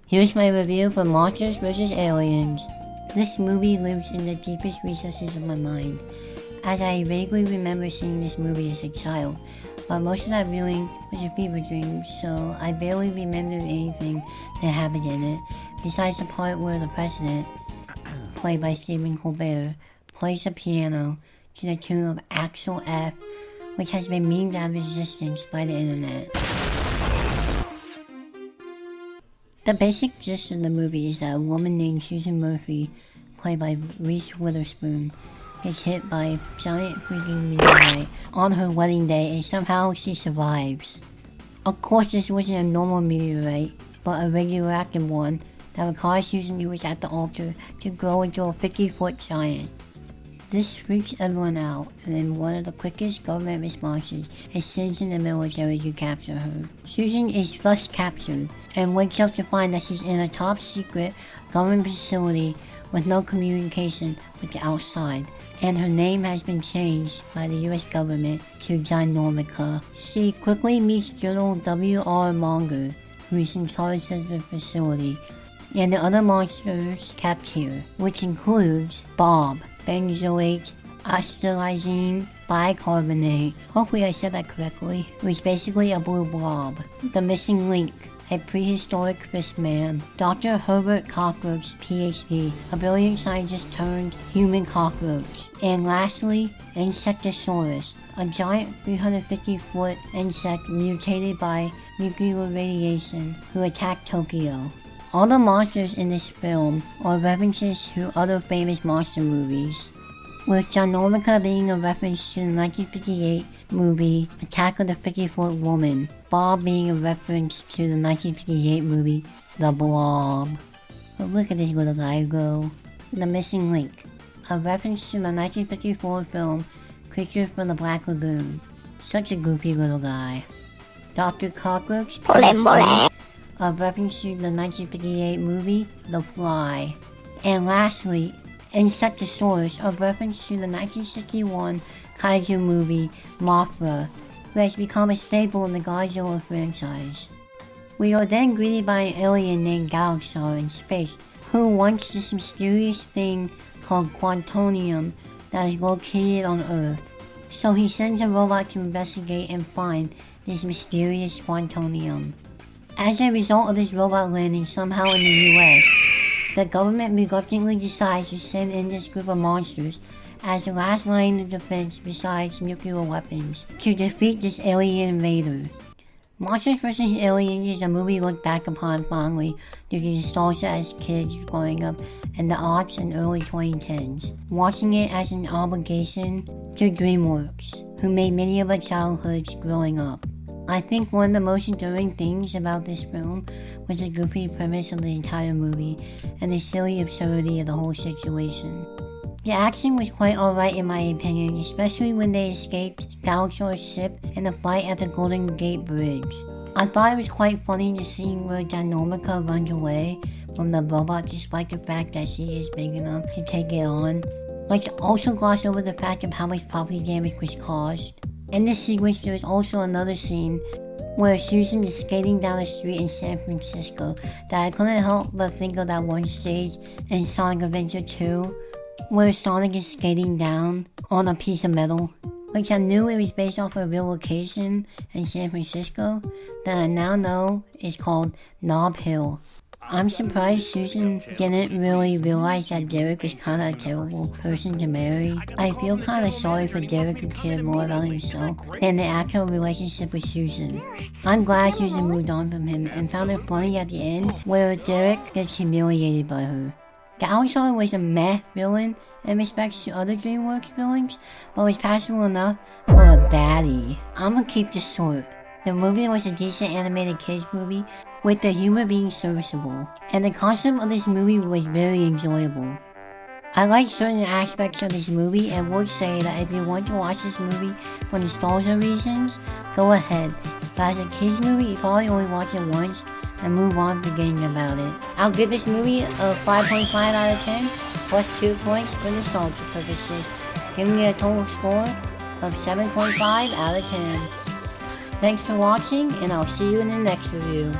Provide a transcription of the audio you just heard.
Here's my review for Monsters vs. Aliens. This movie lives in the deepest recesses of my mind, as I vaguely remember seeing this movie as a child, but most of that viewing was a fever dream, so I barely remember anything that happened in it, besides the part where the president, played by Stephen Colbert, plays the piano to the tune of Axel F, which has been memed out of existence by the internet. The basic gist of the movie is that a woman named Susan Murphy, played by Reese Witherspoon, gets hit by a giant freaking meteorite on her wedding day and somehow she survives. Of course, this wasn't a normal meteorite, but a radioactive one that would cause Susan, who was at the altar, to grow into a 50-foot giant. This freaks everyone out, and then one of the quickest government responses is sends in the military to capture her. Susan is thus captured, and wakes up to find that she's in a top secret government facility with no communication with the outside, and her name has been changed by the US government to Ginormica. She quickly meets General W.R. Monger, who is in charge of the facility, and the other monsters kept here, which includes Bob, benzoate, acetylizine, bicarbonate, hopefully I said that correctly, which is basically a blue blob. The missing link, a prehistoric fish man, Dr. Herbert Cockroach, PhD, a brilliant scientist turned human cockroach. And lastly, Insectosaurus, a giant 350-foot insect mutated by nuclear radiation who attacked Tokyo. All the monsters in this film are references to other famous monster movies, with Ginormica being a reference to the 1958 movie Attack of the 50-Foot Woman, Bob being a reference to the 1958 movie The Blob. But look at this little guy go. The missing link, a reference to the 1954 film Creature from the Black Lagoon. Such a goofy little guy. Dr. Cockroach, a reference to the 1958 movie The Fly. And lastly, Insectosaurus, a reference to the 1961 kaiju movie Mothra, who has become a staple in the Godzilla franchise. We are then greeted by an alien named Galaxar in space, who wants this mysterious thing called quantonium that is located on Earth. So he sends a robot to investigate and find this mysterious quantonium. As a result of this robot landing somehow in the US, the government reluctantly decides to send in this group of monsters as the last line of defense besides nuclear weapons to defeat this alien invader. Monsters vs. Aliens is a movie looked back upon fondly due to nostalgia as kids growing up in the aughts and early 2010s, watching it as an obligation to DreamWorks, who made many of our childhoods growing up. I think one of the most enduring things about this film was the goofy premise of the entire movie and the silly absurdity of the whole situation. The action was quite alright in my opinion, especially when they escaped Galaxar's ship in the fight at the Golden Gate Bridge. I thought it was quite funny to see where Ginormica runs away from the robot despite the fact that she is big enough to take it on. Let's also gloss over the fact of how much property damage was caused. In this sequence, there is also another scene where Susan is skating down the street in San Francisco that I couldn't help but think of that one stage in Sonic Adventure 2 where Sonic is skating down on a piece of metal, which I knew it was based off a real location in San Francisco that I now know is called Nob Hill. I'm surprised Susan didn't really realize that Derek was kinda a terrible person to marry. I feel kinda sorry for Derek, who cared more about himself than the actual relationship with Susan. I'm glad Susan moved on from him and found it funny at the end where Derek gets humiliated by her. Galaxar was a meh villain in respects to other DreamWorks villains, but was passable enough for a baddie. I'ma keep this short. The movie was a decent animated kids movie with the humor being serviceable, and the concept of this movie was very enjoyable. I like certain aspects of this movie and would say that if you want to watch this movie for nostalgia reasons, go ahead, but as a kids movie you probably only watch it once and move on forgetting about it. I'll give this movie a 5.5 out of 10 plus 2 points for nostalgia purposes, giving it a total score of 7.5 out of 10. Thanks for watching, and I'll see you in the next review.